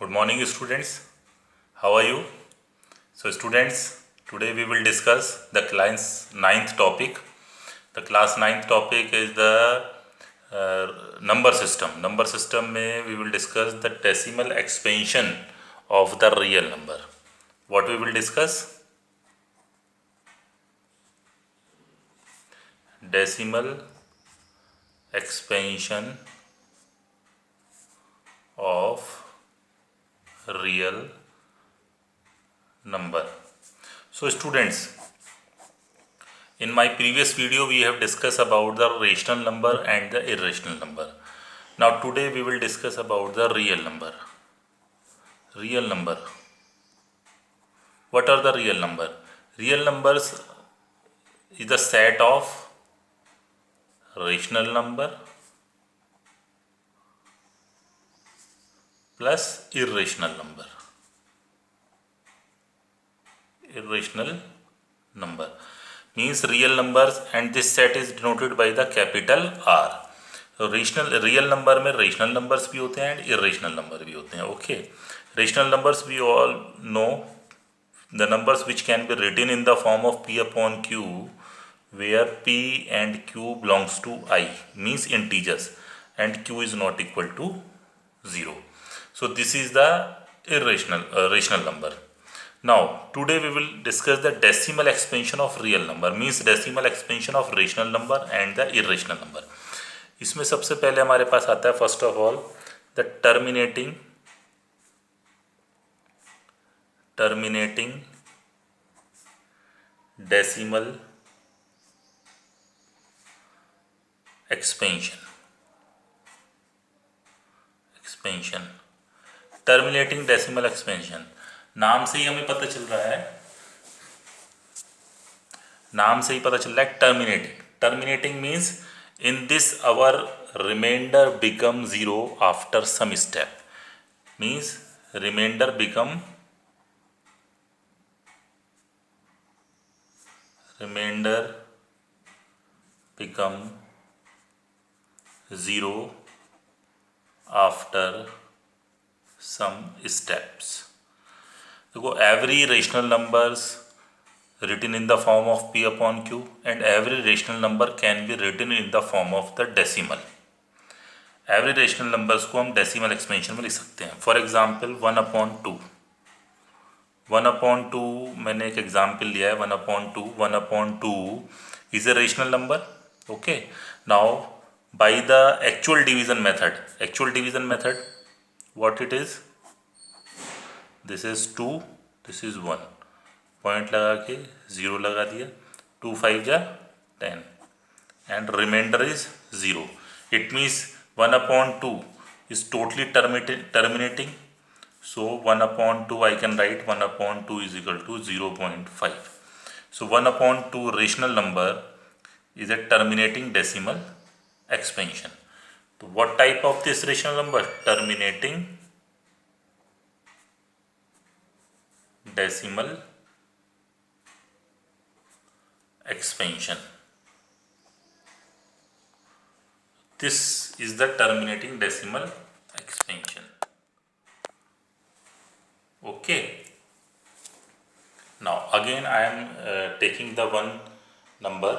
Good morning, students. How are you? So, students, today we will discuss the class ninth topic. The class ninth topic is the number system. Number system में we will discuss the decimal expansion of the real number. What we will discuss? Decimal expansion of real number. So, students, in my previous video, we have discussed about the rational number and the irrational number. Now today we will discuss about the real number. Real number. What are the real number? Real numbers is the set of rational number plus irrational number. Irrational number means real numbers, and this set is denoted by the capital R. Rational real number में rational numbers भी होते हैं and irrational number भी होते हैं. Okay, rational numbers we all know the numbers which can be written in the form of p upon q where p and q belongs to I, means integers, and q is not equal to 0. So this is the rational number. Now today we will discuss the decimal expansion of real number, means decimal expansion of rational number and the irrational number. इसमें सबसे पहले हमारे पास आता है first of all the terminating decimal expansion. Terminating decimal expansion नाम से ही हमें पता चल रहा है, terminating means in this our remainder become 0 after some step, means remainder become 0 after some steps. देखो every rational numbers written in the form of p upon q, and every rational number can be written in the form of the decimal. Every rational numbers को हम decimal expansion में लिख सकते हैं. For example 1/2. 1/2 मैंने एक example लिया है. 1/2 is a rational number. Okay, now by the actual division method what it is, this is 2, this is 1, point लगा के 0 लगा दिया. 2 5 जा 10 and remainder is 0. It means 1/2 is totally terminating. So 1/2 I can write 1/2 is equal to 0.5. So 1/2 rational number is a terminating decimal expansion. So what type of this rational number? Terminating decimal expansion. This is the terminating decimal expansion. Okay. Now again I am taking the one number,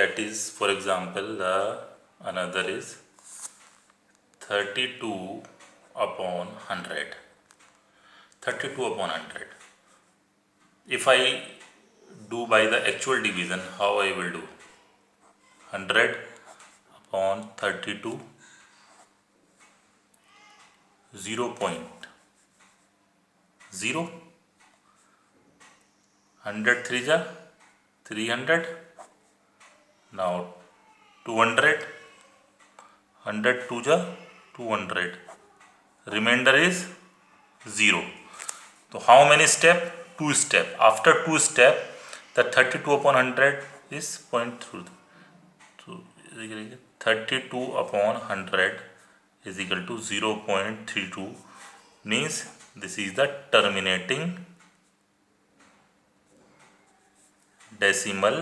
that is, for example, the another is 32/100. 32/100. If I do by the actual division, how I will do? 100 upon 32, 0.0. 100 3 जा 300. Now 200. 100 2 जा 200. Remainder is 0. So how many step? 2 step. After 2 step, the 32/100 is 0.3. So 32/100 is equal to 0.32, means this is the terminating decimal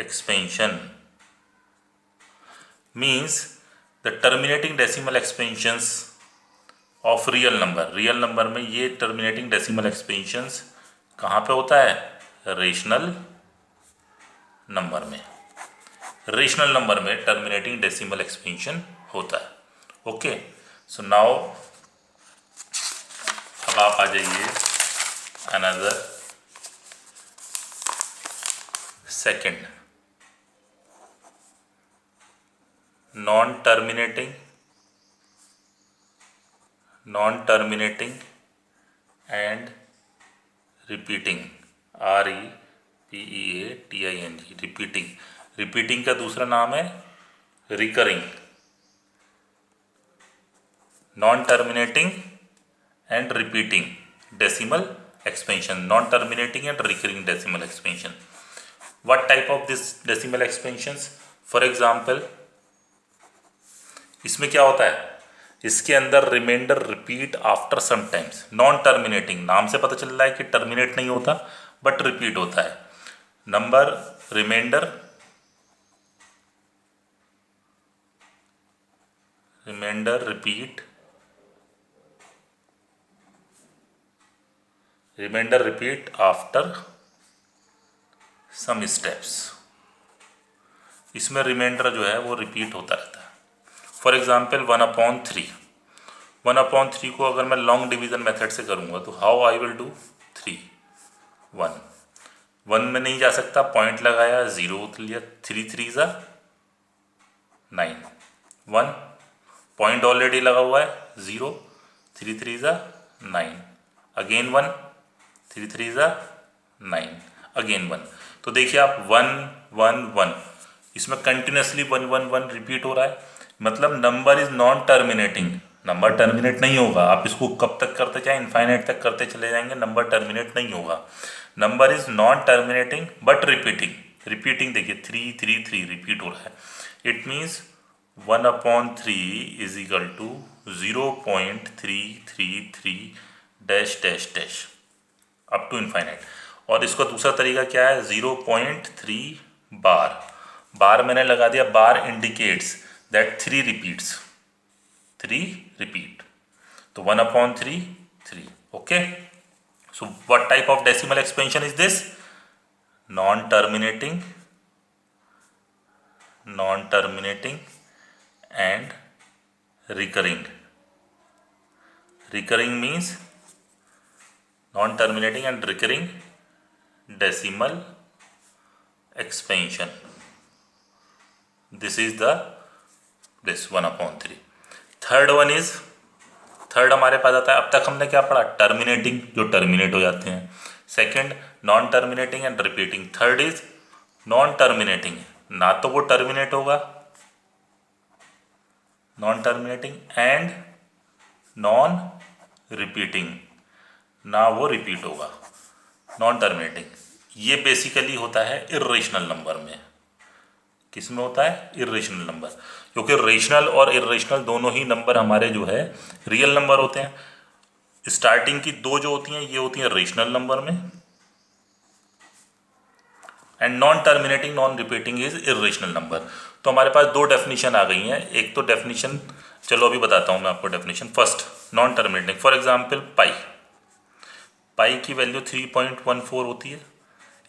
expansion. Means the terminating decimal expansions of real number में ये terminating decimal expansions कहाँ पे होता है? Rational number में। Rational number में terminating decimal expansion होता है। ओके, सो नाउ अब आप आ जाइए another second, non terminating and repeating, REPEATING, repeating का दूसरा नाम है recurring. Non terminating and repeating decimal expansion, non terminating and recurring decimal expansion. What type of this decimal expansions? For example, इसमें क्या होता है? इसके अंदर remainder repeat after some times. Non terminating, नाम से पता चल रहा है कि टर्मिनेट नहीं होता बट रिपीट होता है। Number remainder repeat after some steps. इसमें रिमाइंडर जो है वो रिपीट होता रहता है। फॉर एग्जाम्पल 1/3 को अगर मैं लॉन्ग डिवीजन मेथड से करूँगा तो हाउ आई विल डू? 3 1 में नहीं जा सकता, पॉइंट लगाया, 0 लिया, 3 3 ज़ा 9, 1 पॉइंट ऑलरेडी लगा हुआ है, 0 3 3 ज़ा 9, अगेन 1 3 3 ज़ा 9, अगेन 1। तो देखिए आप 1 1 1, इसमें कंटिन्यूसली 1 1 1 रिपीट हो रहा है, मतलब number is non terminating. Number terminate नहीं होगा, आप इसको कब तक करते जाए, इनफाइनाइट तक करते चले जाएंगे, नंबर टर्मिनेट नहीं होगा। Number is non terminating but repeating देखिए 3 3 3 रिपीट हो रहा है। It means 1/3 is equal to 0.333 dash dash dash up to infinite. और इसका दूसरा तरीका क्या है? 0.3 बार मैंने लगा दिया, बार इंडिकेट्स दैट 3 रिपीट, तो 1/3 3। Okay, so what type of decimal expansion is this? Non terminating and recurring means non terminating and recurring decimal expansion. This is this 1/3. Third हमारे पास आता है, अब तक हमने क्या पढ़ा? टर्मिनेटिंग, जो टर्मिनेट हो जाते हैं। Second non terminating and repeating. Third is non terminating, ना तो वो टर्मिनेट होगा, non terminating and non repeating, ना वो रिपीट होगा, नॉन टर्मिनेटिंग। ये बेसिकली होता है इर्रेशनल नंबर में। किस में होता है? इर्रेशनल नंबर, क्योंकि रेशनल और इर्रेशनल दोनों ही नंबर हमारे जो है रियल नंबर होते हैं। स्टार्टिंग की 2 जो होती हैं ये होती हैं रेशनल नंबर में, and non terminating non repeating is irrational number. तो हमारे पास 2 डेफिनेशन आ गई हैं। एक तो डेफिनेशन, चलो अभी बताता हूँ मैं आपको definition. First non terminating, for example pi की वैल्यू 3.14 होती है।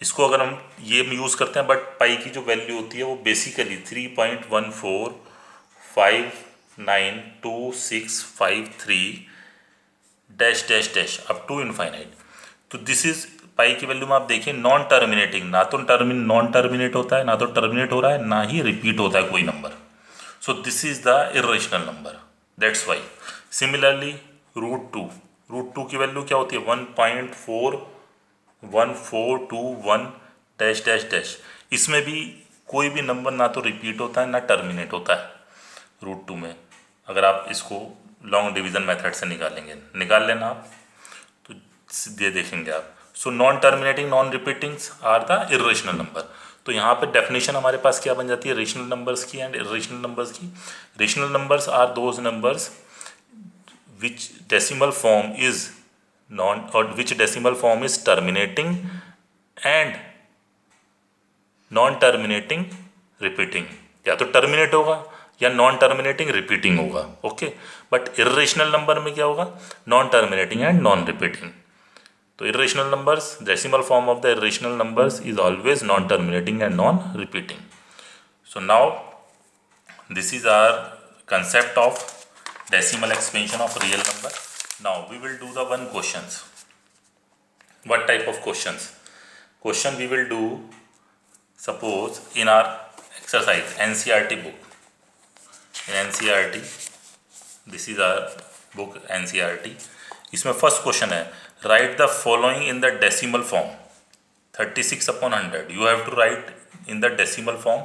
इसको अगर हम ये यूज़ करते हैं, बट पाई की जो वैल्यू होती है वो basically 3.1459265 dash dash dash up to infinite. तो दिस इज पाई की वैल्यू में आप देखिए नॉन टर्मिनेटिंग, ना तो नॉन टर्मिनेट होता है, ना तो टर्मिनेट हो रहा है, ना ही रिपीट होता है कोई number. So this is the irrational number, that's why. Similarly root two की वैल्यू क्या होती है? 1.41421 डैश डैश डैश। इसमें भी कोई भी नंबर ना तो रिपीट होता है ना टर्मिनेट होता है रूट 2 में। अगर आप इसको लॉन्ग डिवीजन मेथड से निकाल लेना आप, तो सीधे देखेंगे आप। So non terminating non repeating are the irrational number. तो यहाँ पे डेफिनेशन हमारे पास क्या बन जाती है रेशनल नंबर्स की एंड इर्रेशनल नंबर्स की? Rational numbers are those numbers which decimal form is terminating and non terminating repeating। या तो टर्मिनेट होगा या नॉन टर्मिनेटिंग रिपीटिंग होगा, ओके। बट इर्रेशनल नंबर में क्या होगा, non terminating and non repeating. तो irrational numbers, decimal form of the irrational numbers is always non-terminating and non-repeating. So now this is our concept of decimal expansion of real number. Now we will do the one questions. What type of questions? Question we will do, suppose in our exercise NCERT book. In NCERT, this is our book NCERT. इसमें first question है, right the following in the decimal form 36/100. You have to write in the decimal form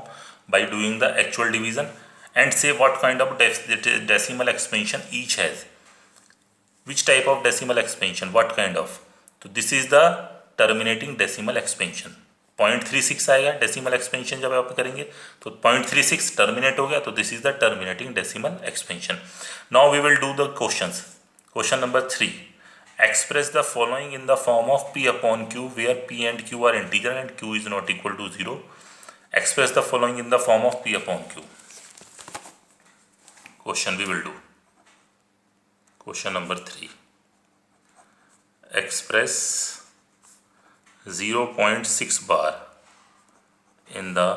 by doing the actual division and say what kind of decimal expansion each has. Which type of decimal expansion, what kind of? तो this is the terminating decimal expansion. 0.36 आएगा decimal expansion जब आप करेंगे, तो 0.36 terminate हो गया, तो this is the terminating decimal expansion. Now we will do the questions. Question number 3. Express the following in the form of P upon Q where P and Q are integer and Q is not equal to 0. Express the following in the form of P upon Q. Question we will do. Question number 3. Express 0.6 bar in the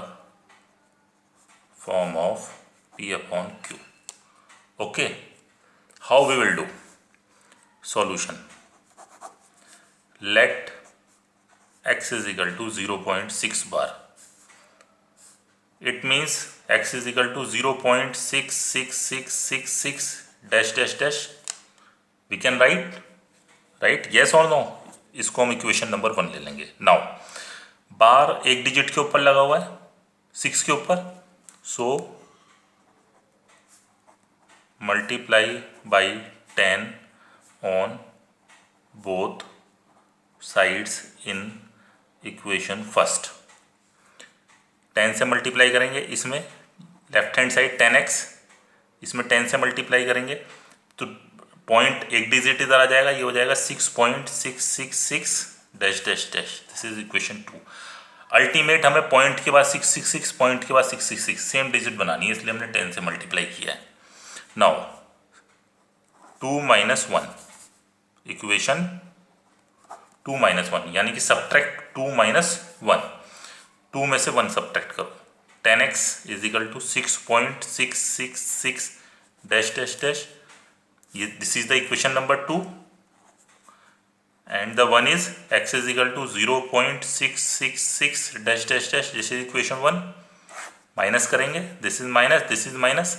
form of P upon Q. Okay. How we will do? Solution. Let x is equal to 0.6 bar. It means x is equal to 0.66666 dash dash dash. We can write, right? Yes or no? इसको हम equation number 1 ले लेंगे. Now बार एक digit के ऊपर लगा हुआ है, 6 के ऊपर, so multiply by 10 on both sides in equation first. 10 से मल्टीप्लाई करेंगे, इसमें लेफ्ट हैंड साइड 10x, इसमें 10 से मल्टीप्लाई करेंगे तो पॉइंट एक डिजिट इधर आ जाएगा, ये हो जाएगा 6.666 dash dash dash. This is equation 2. Ultimate हमें पॉइंट के बाद 666, पॉइंट के बाद 666 सेम डिजिट बनानी है, इसलिए हमने 10 से मल्टीप्लाई किया है. नाउ 2 - 1 इक्वेशन 2 - 1 यानी कि सब्ट्रैक्ट 2 - 1. 2 में से 1 सब्ट्रैक्ट करो. 10x is equal to 6.666 dash dash dash. ये this is the equation number 2 and the 1 is x is equal to 0.666 dash dash dash. This is equation 1. Minus करेंगे, this is minus, this is minus.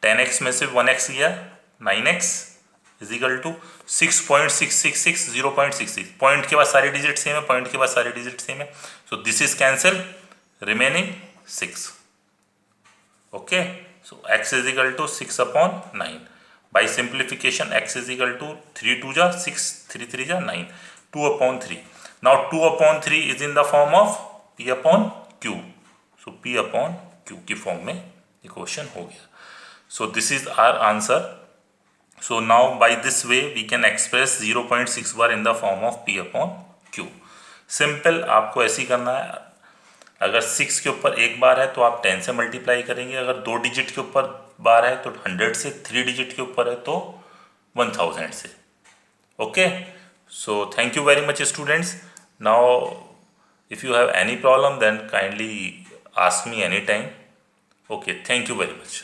10x में से 1x गया, 9x is equal to 6.666 0.66. Point के बाद सारे digit same है, point के बाद सारे डिजिट सेम है, so this is cancel, remaining 6. Okay, so x is equal to 6/9. By simplification x is equal to 3 2 जा 6, 3 3 जा 9, 2/3. Now 2/3 is in the form of P upon Q. So P upon Q की form में ये question हो गया. So this is our answer. So now by this way we can express 0.6 bar in the form of P upon Q. Simple आपको ऐसे ही करना है. अगर 6 के ऊपर एक बार है तो आप 10 से मल्टीप्लाई करेंगे, अगर 2 डिजिट के ऊपर बार है तो 100 से, 3 डिजिट के ऊपर है तो 1000 से. Okay, so thank you very much students. Now if you have any problem then kindly ask me any time. Okay, thank you very much.